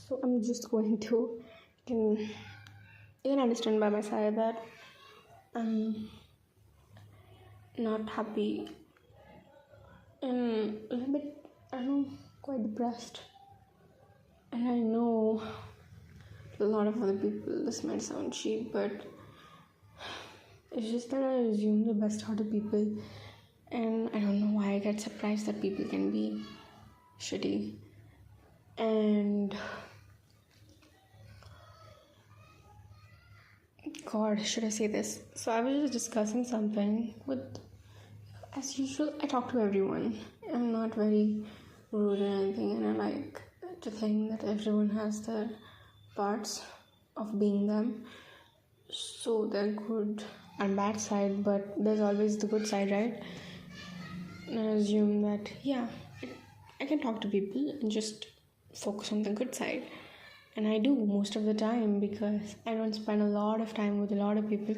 So I'm just going to can you can understand by my side that I'm not happy and a little bit, I don't know, quite depressed. And I know a lot of other people, this might sound cheap, but it's just that I assume the best out of people, and I don't know why I get surprised that people can be shitty. And God, should I say this? So I was just discussing something with, as usual, I talk to everyone. I'm not very rude or anything, and I like to think that everyone has their parts of being them. So they're good and bad side, but there's always the good side, right? And I assume that, yeah, I can talk to people and just focus on the good side. And I do most of the time because I don't spend a lot of time with a lot of people.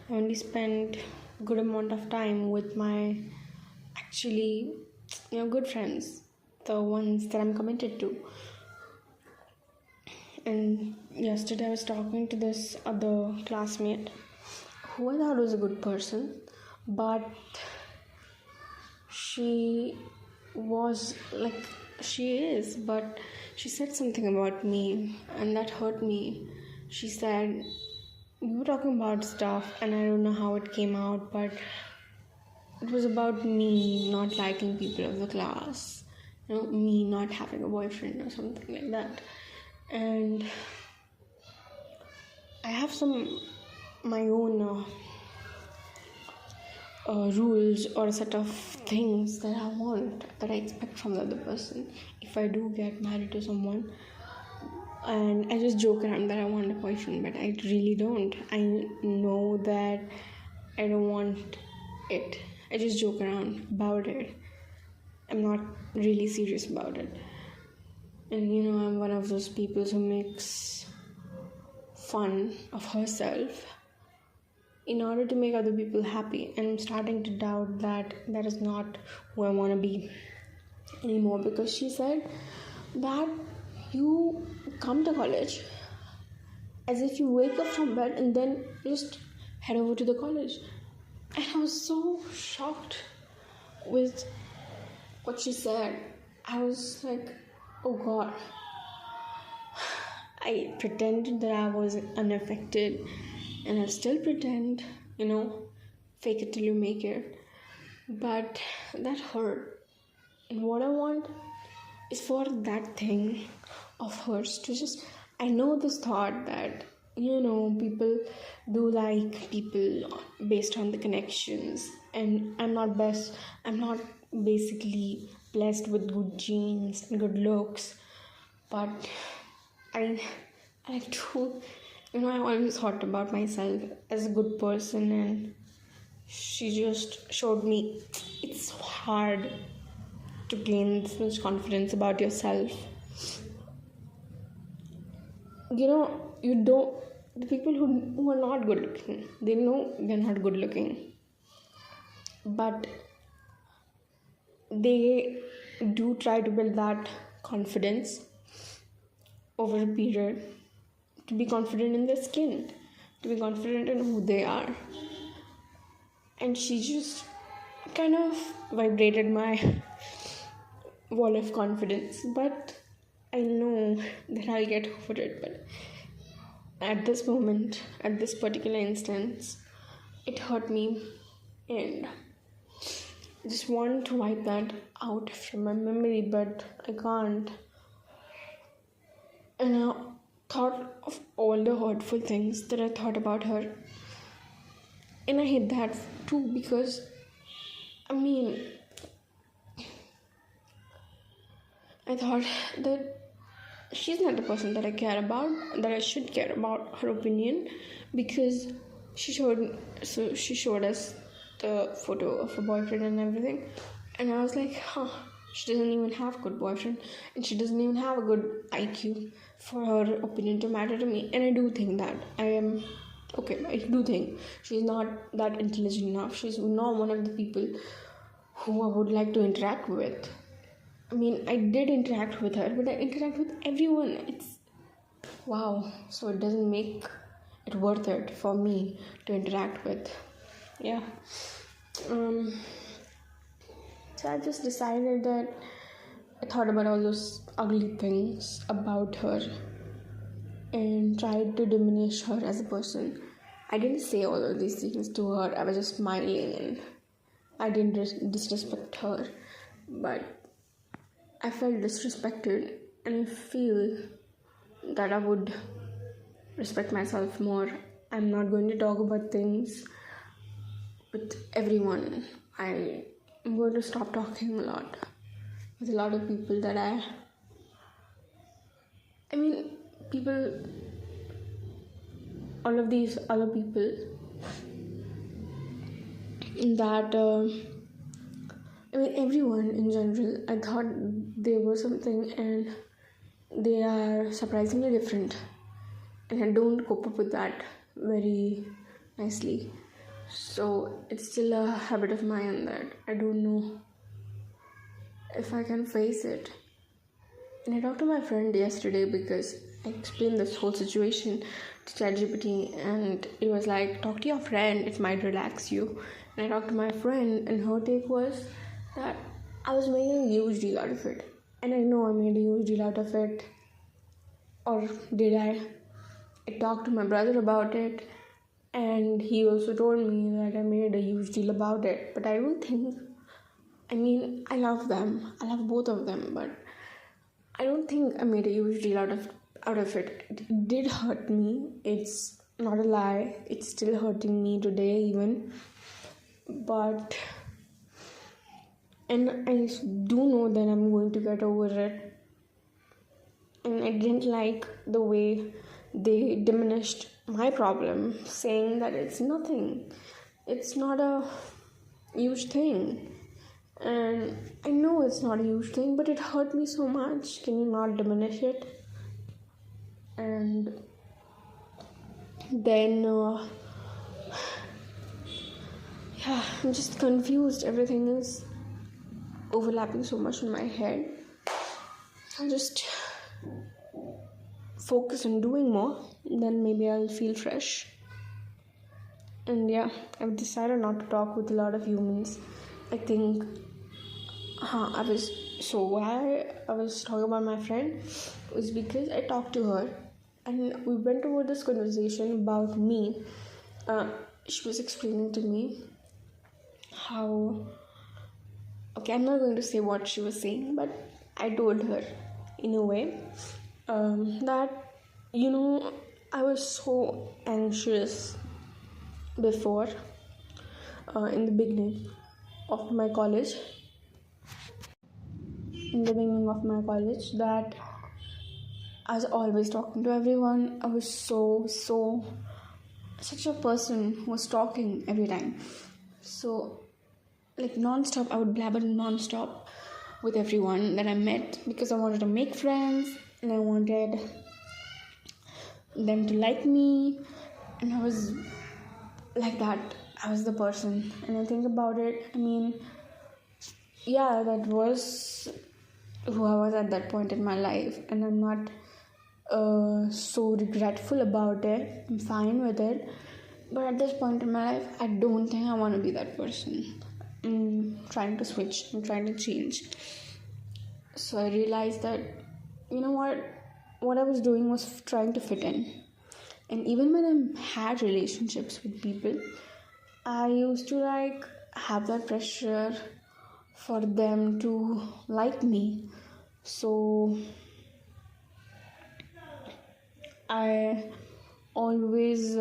I only spend a good amount of time with my actually, good friends, the ones that I'm committed to. And yesterday I was talking to this other classmate who I thought was a good person, but she was like, she is, but she said something about me and that hurt me. She said, we were talking about stuff and I don't know how it came out, but it was about me not liking people of the class, me not having a boyfriend or something like that. And I have my own rules or a set of things that I want, that I expect from the other person if I do get married to someone. And I just joke around that I want a boyfriend, but I really don't. I know that I don't want it. I just joke around about it. I'm not really serious about it. And I'm one of those people who makes fun of herself in order to make other people happy, and I'm starting to doubt that that is not who I want to be anymore, because she said that you come to college as if you wake up from bed and then just head over to the college. And I was so shocked with what she said. I was like, oh God. I pretended that I was unaffected, and I still pretend, fake it till you make it. But that hurt. And what I want is for that thing of hers to just, I know this thought that, people do like people based on the connections, and I'm not basically blessed with good genes and good looks, but I like to, I always thought about myself as a good person, and she just showed me it's hard to gain this much confidence about yourself. The people who are not good looking, they know they're not good looking, but they do try to build that confidence over a period, to be confident in their skin, to be confident in who they are. And she just kind of vibrated my wall of confidence, but I know that I'll get over it. But at this moment, at this particular instance, it hurt me, and I just want to wipe that out from my memory, but I can't. And I thought of all the hurtful things that I thought about her, and I hate that too, because I thought that she's not the person that I care about, that I should care about her opinion, because she showed us the photo of her boyfriend and everything, and I was like, she doesn't even have a good boyfriend, and she doesn't even have a good IQ for her opinion to matter to me. And I do think that I do think she's not that intelligent enough. She's not one of the people who I would like to interact with. I did interact with her, but I interact with everyone. Wow, so it doesn't make it worth it for me to interact with. Yeah. Um, so I just decided that I thought about all those ugly things about her and tried to diminish her as a person. I didn't say all of these things to her, I was just smiling and I didn't disrespect her, but I felt disrespected and I feel that I would respect myself more. I'm not going to talk about things with everyone. I'm going to stop talking a lot with a lot of people that I mean, people, all of these other people that, I mean, everyone in general, I thought they were something and they are surprisingly different. And I don't cope up with that very nicely. So it's still a habit of mine that I don't know if I can face it. And I talked to my friend yesterday because I explained this whole situation to ChatGPT, and it was like, talk to your friend, it might relax you. And I talked to my friend, and her take was that I was making a huge deal out of it. And I know I made a huge deal out of it. Or did I? I talked to my brother about it, and he also told me that I made a huge deal about it. But I don't think, I mean, I love them. I love both of them, but I don't think I made a huge deal out of it. It did hurt me. It's not a lie. It's still hurting me today even. But and I do know that I'm going to get over it. And I didn't like the way they diminished my problem, saying that it's nothing. It's not a huge thing. And I know it's not a huge thing, but it hurt me so much. Can you not diminish it? And then, yeah, I'm just confused. Everything is overlapping so much in my head. I'll just focus on doing more, then maybe I'll feel fresh. And yeah, I've decided not to talk with a lot of humans. I think why I was talking about my friend was because I talked to her and we went over this conversation about me. She was explaining to me how, okay, I'm not going to say what she was saying, but I told her in a way that, I was so anxious before, in the beginning of my college. That I was always talking to everyone. I was such a person who was talking every time. So, like non-stop, I would blabber non-stop with everyone that I met because I wanted to make friends and I wanted them to like me. And I was like that. I was the person. And I think about it, I mean, yeah, that was who I was at that point in my life, and I'm not so regretful about it. I'm fine with it, but at this point in my life, I don't think I want to be that person. I'm trying to switch. I'm trying to change. So I realized that, you know what I was doing was trying to fit in. And even when I had relationships with people, I used to have that pressure for them to like me. So I always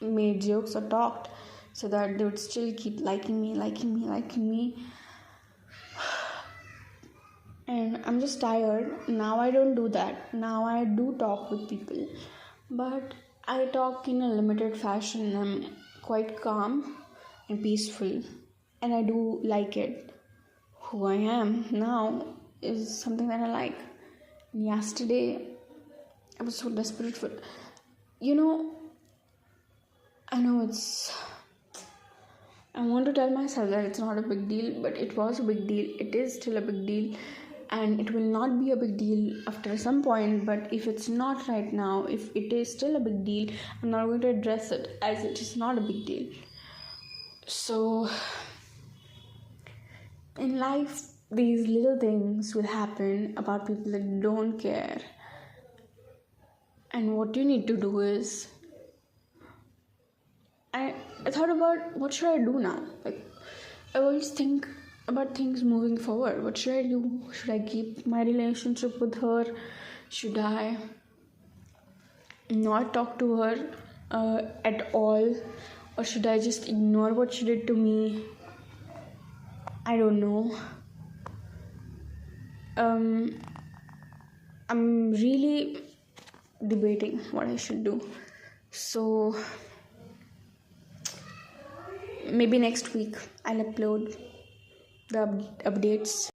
made jokes or talked so that they would still keep liking me. And I'm just tired. Now I don't do that. Now I do talk with people, but I talk in a limited fashion. I'm quite calm and peaceful, and I do like it. Who I am now is something that I like. Yesterday, I was so desperate for, I know I want to tell myself that it's not a big deal, but it was a big deal. It is still a big deal. and it will not be a big deal after some point. But if it's not right now, if it is still a big deal, I'm not going to address it as it is not a big deal. So in life, these little things will happen about people that don't care, and what you need to do is, I thought about what should I do now. Like, I always think about things moving forward. What should I do? Should I keep my relationship with her? Should I not talk to her at all? Or should I just ignore what she did to me? I don't know. I'm really debating what I should do. So maybe next week I'll upload the updates.